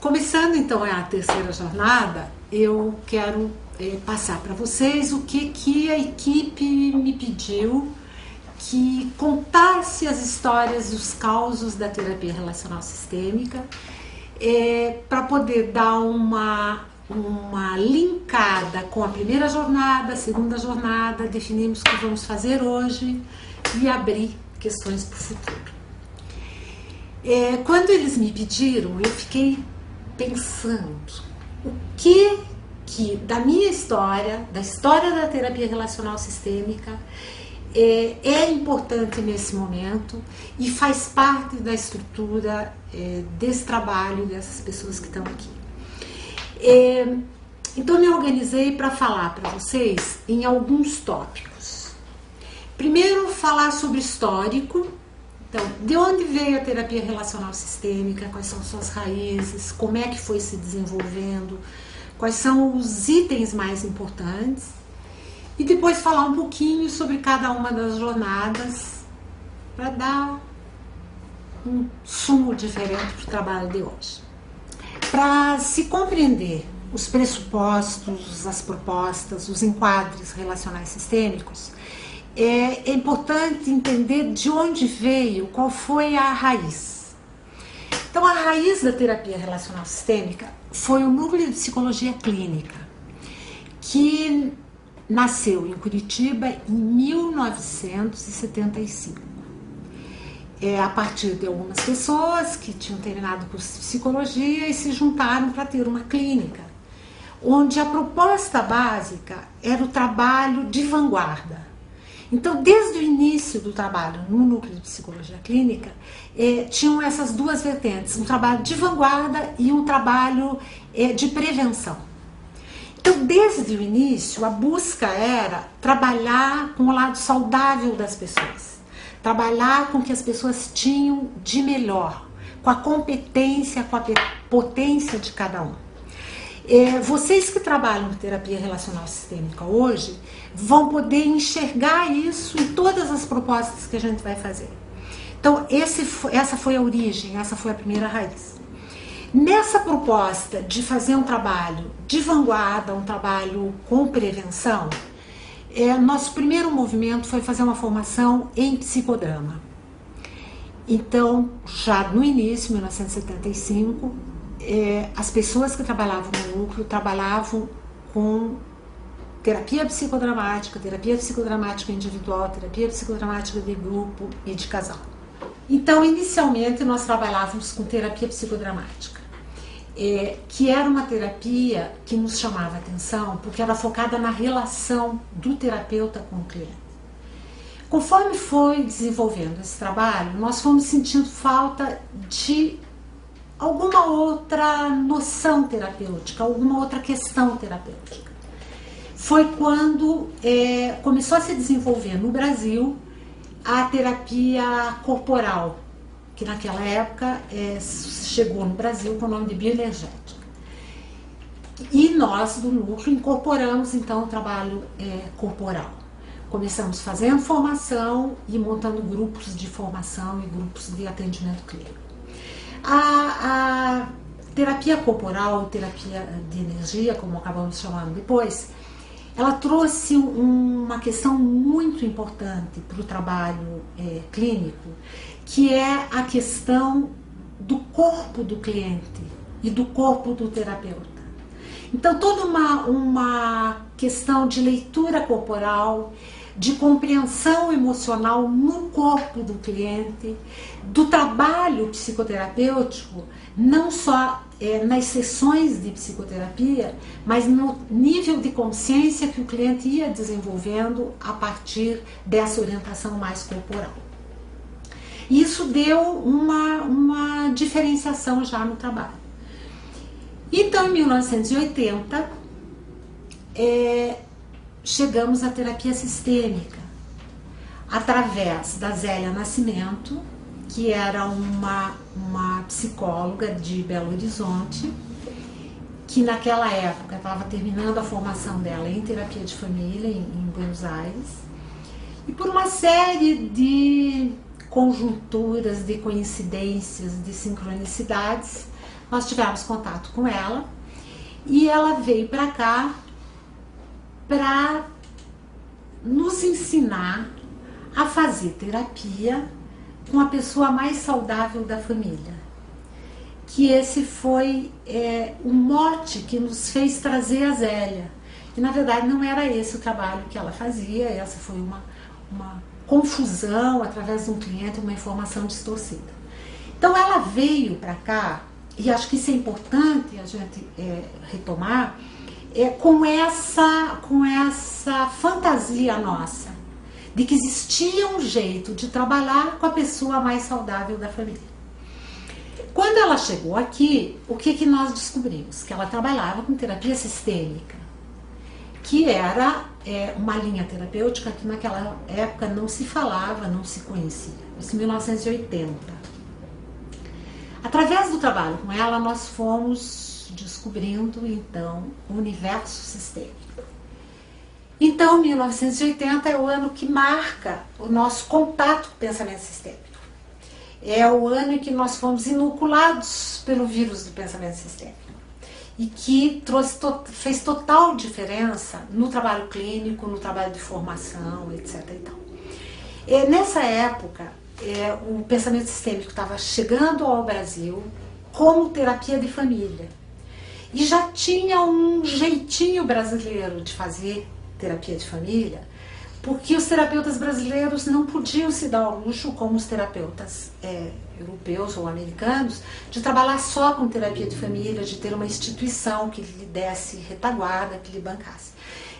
Começando então a terceira jornada, eu quero passar para vocês o que a equipe me pediu que contasse as histórias e os causos da terapia relacional sistêmica, para poder dar uma linkada com a primeira jornada, a segunda jornada, definirmos o que vamos fazer hoje e abrir questões para o futuro. Quando eles me pediram, eu fiquei pensando o que da minha história, da história da terapia relacional sistêmica, é importante nesse momento e faz parte da estrutura desse trabalho, dessas pessoas que estão aqui. Então me organizei para falar para vocês em alguns tópicos. Primeiro, falar sobre histórico. Então, de onde veio a terapia relacional sistêmica, quais são suas raízes, como é que foi se desenvolvendo, quais são os itens mais importantes, e depois falar um pouquinho sobre cada uma das jornadas para dar um sumo diferente para o trabalho de hoje. Para se compreender os pressupostos, as propostas, os enquadres relacionais sistêmicos, é importante entender de onde veio, qual foi a raiz. Então, a raiz da terapia relacional sistêmica foi o núcleo de psicologia clínica, que nasceu em Curitiba em 1975. A partir de algumas pessoas que tinham terminado o curso de psicologia e se juntaram para ter uma clínica, onde a proposta básica era o trabalho de vanguarda. Então, desde o início do trabalho no núcleo de psicologia clínica, tinham essas duas vertentes, um trabalho de vanguarda e um trabalho de prevenção. Então, desde o início, a busca era trabalhar com o lado saudável das pessoas, trabalhar com o que as pessoas tinham de melhor, com a competência, com a potência de cada um. Vocês que trabalham com terapia relacional sistêmica hoje vão poder enxergar isso em todas as propostas que a gente vai fazer. Então, essa foi a origem, essa foi a primeira raiz. Nessa proposta de fazer um trabalho de vanguarda, um trabalho com prevenção, nosso primeiro movimento foi fazer uma formação em psicodrama. Então, já no início, em 1975, as pessoas que trabalhavam no núcleo trabalhavam com terapia psicodramática individual, terapia psicodramática de grupo e de casal. Então, inicialmente, nós trabalhávamos com terapia psicodramática, que era uma terapia que nos chamava a atenção porque era focada na relação do terapeuta com o cliente. Conforme foi desenvolvendo esse trabalho, nós fomos sentindo falta de alguma outra noção terapêutica, alguma outra questão terapêutica. Foi quando começou a se desenvolver no Brasil a terapia corporal, que naquela época chegou no Brasil com o nome de bioenergética. E nós, do núcleo, incorporamos então o trabalho corporal. Começamos fazendo formação e montando grupos de formação e grupos de atendimento clínico. A terapia corporal, terapia de energia, como acabamos chamando depois, ela trouxe uma questão muito importante para o trabalho clínico, que é a questão do corpo do cliente e do corpo do terapeuta. Então, toda uma questão de leitura corporal, de compreensão emocional no corpo do cliente, do trabalho psicoterapêutico, não só nas sessões de psicoterapia, mas no nível de consciência que o cliente ia desenvolvendo a partir dessa orientação mais corporal. Isso deu uma diferenciação já no trabalho. Então, em 1980, chegamos à terapia sistêmica, através da Zélia Nascimento, que era uma psicóloga de Belo Horizonte, que naquela época estava terminando a formação dela em terapia de família em Buenos Aires, e por uma série de conjunturas, de coincidências, de sincronicidades, nós tivemos contato com ela e ela veio para cá para nos ensinar a fazer terapia com a pessoa mais saudável da família. Que esse foi o mote que nos fez trazer a Zélia. E na verdade não era esse o trabalho que ela fazia, essa foi uma confusão através de um cliente, uma informação distorcida. Então ela veio para cá, e acho que isso é importante a gente retomar, com essa fantasia nossa, de que existia um jeito de trabalhar com a pessoa mais saudável da família. Quando ela chegou aqui, o que nós descobrimos? Que ela trabalhava com terapia sistêmica, que era uma linha terapêutica que naquela época não se falava, não se conhecia. Isso em 1980. Através do trabalho com ela, nós fomos descobrindo, então, o universo sistêmico. Então, 1980 é o ano que marca o nosso contato com o pensamento sistêmico. É o ano em que nós fomos inoculados pelo vírus do pensamento sistêmico e que fez total diferença no trabalho clínico, no trabalho de formação, etc. Nessa época, o pensamento sistêmico estava chegando ao Brasil como terapia de família e já tinha um jeitinho brasileiro de fazer terapia de família, porque os terapeutas brasileiros não podiam se dar ao luxo, como os terapeutas europeus ou americanos, de trabalhar só com terapia de família, de ter uma instituição que lhe desse retaguarda, que lhe bancasse.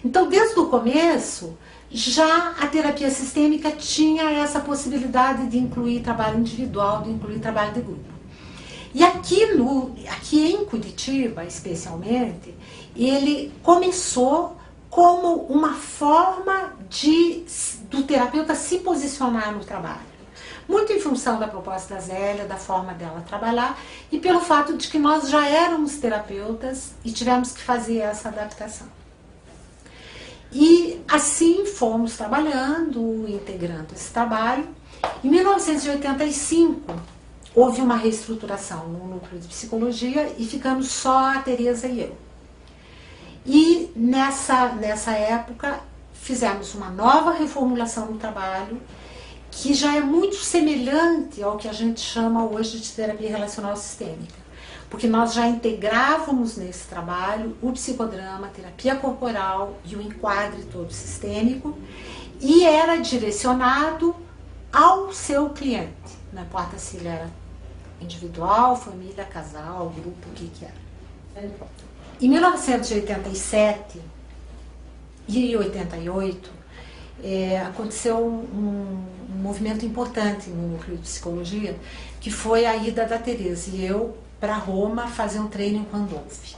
Então, desde o começo, já a terapia sistêmica tinha essa possibilidade de incluir trabalho individual, de incluir trabalho de grupo. E aqui em Curitiba, especialmente, ele começou como uma forma do terapeuta se posicionar no trabalho. Muito em função da proposta da Zélia, da forma dela trabalhar e pelo fato de que nós já éramos terapeutas e tivemos que fazer essa adaptação. E assim fomos trabalhando, integrando esse trabalho. Em 1985, houve uma reestruturação no núcleo de psicologia e ficamos só a Tereza e eu. E nessa época fizemos uma nova reformulação do trabalho que já é muito semelhante ao que a gente chama hoje de terapia relacional sistêmica, porque nós já integrávamos nesse trabalho o psicodrama, a terapia corporal e o enquadre todo sistêmico, e era direcionado ao seu cliente, não importa se ele era individual, família, casal, grupo, o que era. Em 1987 e 88, aconteceu um movimento importante no núcleo de psicologia, que foi a ida da Tereza e eu para Roma fazer um treino com Andolfi.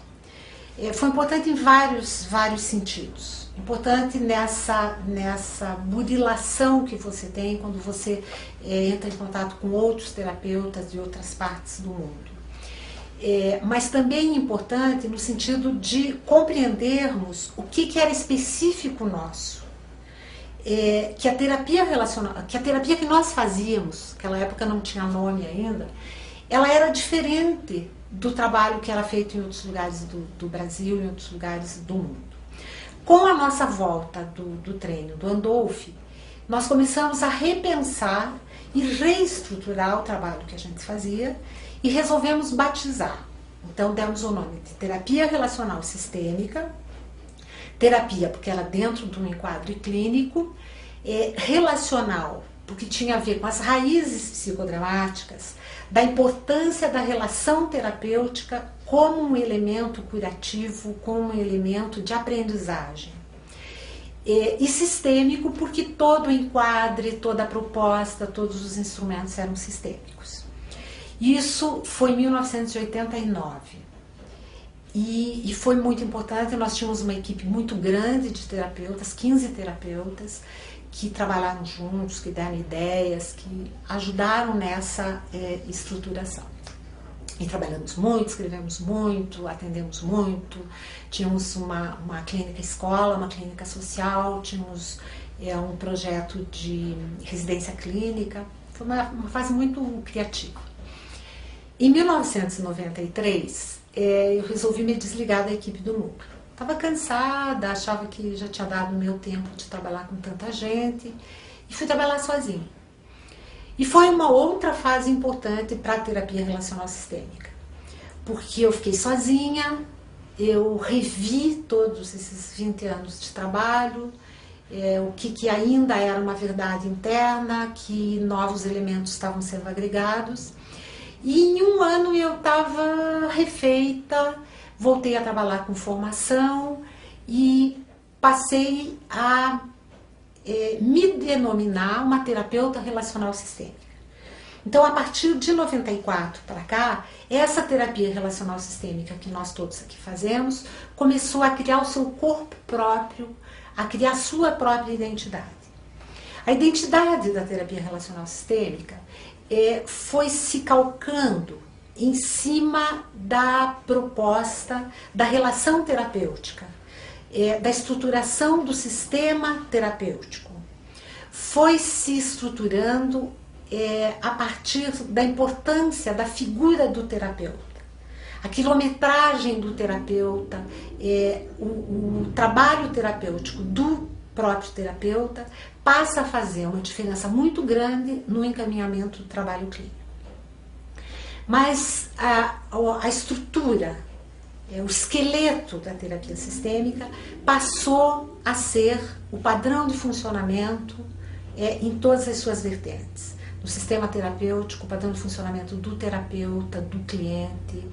Foi importante em vários sentidos. Importante nessa burilação que você tem quando você entra em contato com outros terapeutas de outras partes do mundo. Mas também importante no sentido de compreendermos o que era específico nosso. Que a terapia relacional, que a terapia que nós fazíamos, naquela época não tinha nome ainda, ela era diferente do trabalho que era feito em outros lugares do Brasil e em outros lugares do mundo. Com a nossa volta do treino do Andolfi, nós começamos a repensar e reestruturar o trabalho que a gente fazia e resolvemos batizar. Então demos o nome de terapia relacional sistêmica, terapia porque era dentro de um enquadro clínico, relacional porque tinha a ver com as raízes psicodramáticas, da importância da relação terapêutica como um elemento curativo, como um elemento de aprendizagem. E sistêmico porque todo o enquadre, toda a proposta, todos os instrumentos eram sistêmicos. Isso foi em 1989 e foi muito importante. Nós tínhamos uma equipe muito grande de terapeutas, 15 terapeutas, que trabalharam juntos, que deram ideias, que ajudaram nessa estruturação. E trabalhamos muito, escrevemos muito, atendemos muito, tínhamos uma clínica escola, uma clínica social, tínhamos um projeto de residência clínica, foi uma fase muito criativa. Em 1993, eu resolvi me desligar da equipe do núcleo. Estava cansada, achava que já tinha dado o meu tempo de trabalhar com tanta gente e fui trabalhar sozinha. E foi uma outra fase importante para a terapia relacional sistêmica, porque eu fiquei sozinha, eu revi todos esses 20 anos de trabalho, o que ainda era uma verdade interna, que novos elementos estavam sendo agregados. E em um ano eu estava refeita, voltei a trabalhar com formação e passei a me denominar uma terapeuta relacional sistêmica. Então, a partir de 94 para cá, essa terapia relacional sistêmica que nós todos aqui fazemos começou a criar o seu corpo próprio, a criar a sua própria identidade. A identidade da terapia relacional sistêmica foi se calcando em cima da proposta da relação terapêutica, da estruturação do sistema terapêutico. Foi se estruturando a partir da importância da figura do terapeuta, a quilometragem do terapeuta, o trabalho terapêutico do próprio terapeuta passa a fazer uma diferença muito grande no encaminhamento do trabalho clínico. Mas a estrutura, o esqueleto da terapia sistêmica passou a ser o padrão de funcionamento em todas as suas vertentes. No sistema terapêutico, o padrão de funcionamento do terapeuta, do cliente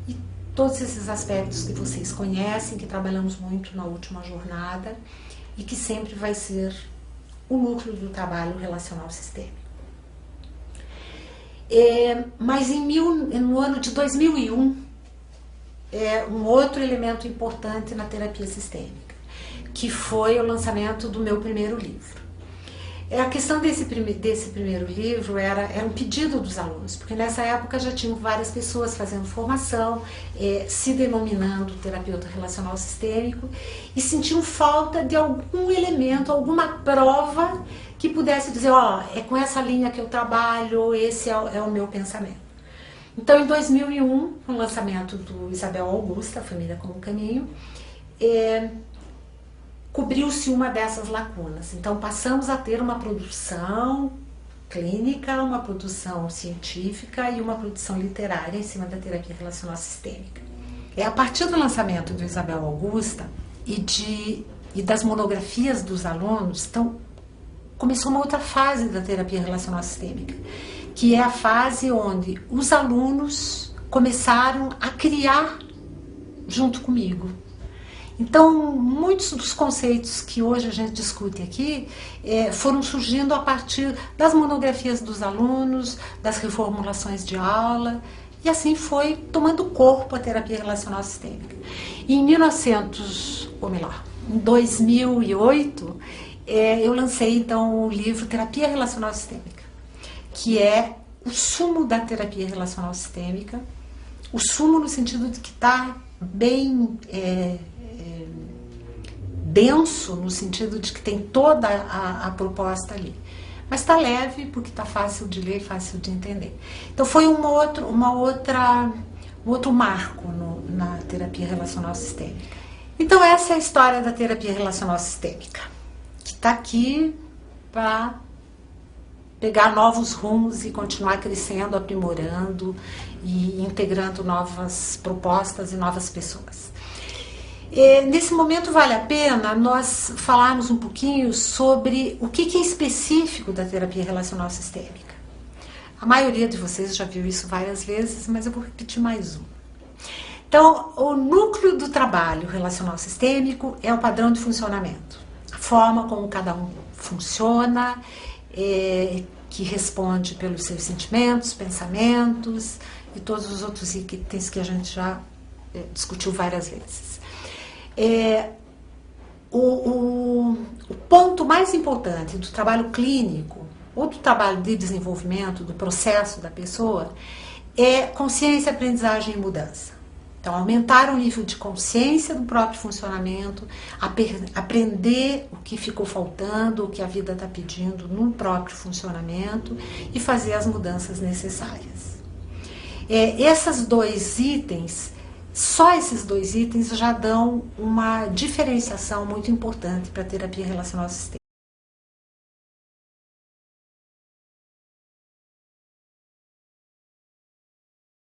e todos esses aspectos que vocês conhecem, que trabalhamos muito na última jornada e que sempre vai ser o núcleo do trabalho relacional sistêmico. Mas no ano de 2001, um outro elemento importante na terapia sistêmica, que foi o lançamento do meu primeiro livro. A questão desse primeiro livro era um pedido dos alunos, porque nessa época já tinham várias pessoas fazendo formação, se denominando terapeuta relacional sistêmico, e sentiam falta de algum elemento, alguma prova que pudesse dizer, é com essa linha que eu trabalho, esse é o meu pensamento. Então, em 2001, com o lançamento do Isabel Augusta, A Família como Caminho, cobriu-se uma dessas lacunas. Então, passamos a ter uma produção clínica, uma produção científica e uma produção literária em cima da terapia relacional sistêmica. A partir do lançamento do Isabel Augusta e das monografias dos alunos, então, começou uma outra fase da terapia relacional sistêmica, que é a fase onde os alunos começaram a criar junto comigo. Então, muitos dos conceitos que hoje a gente discute aqui foram surgindo a partir das monografias dos alunos, das reformulações de aula, e assim foi tomando corpo a terapia relacional sistêmica. E em 2008, eu lancei então o livro Terapia Relacional Sistêmica, que é o sumo da terapia relacional sistêmica, o sumo no sentido de que está bem denso, no sentido de que tem toda a proposta ali. Mas está leve, porque está fácil de ler, fácil de entender. Então foi um outro marco na terapia relacional sistêmica. Então essa é a história da terapia relacional sistêmica, que está aqui para pegar novos rumos e continuar crescendo, aprimorando e integrando novas propostas e novas pessoas. Nesse momento vale a pena nós falarmos um pouquinho sobre o que é específico da terapia relacional sistêmica. A maioria de vocês já viu isso várias vezes, mas eu vou repetir mais um. Então, o núcleo do trabalho relacional sistêmico é o padrão de funcionamento, a forma como cada um funciona, que responde pelos seus sentimentos, pensamentos e todos os outros itens que a gente já discutiu várias vezes. O ponto mais importante do trabalho clínico ou do trabalho de desenvolvimento, do processo da pessoa, é consciência, aprendizagem e mudança. Então, aumentar o nível de consciência do próprio funcionamento, aprender o que ficou faltando, o que a vida está pedindo no próprio funcionamento e fazer as mudanças necessárias. Esses dois itens, só esses dois itens já dão uma diferenciação muito importante para a terapia relacional sistêmica.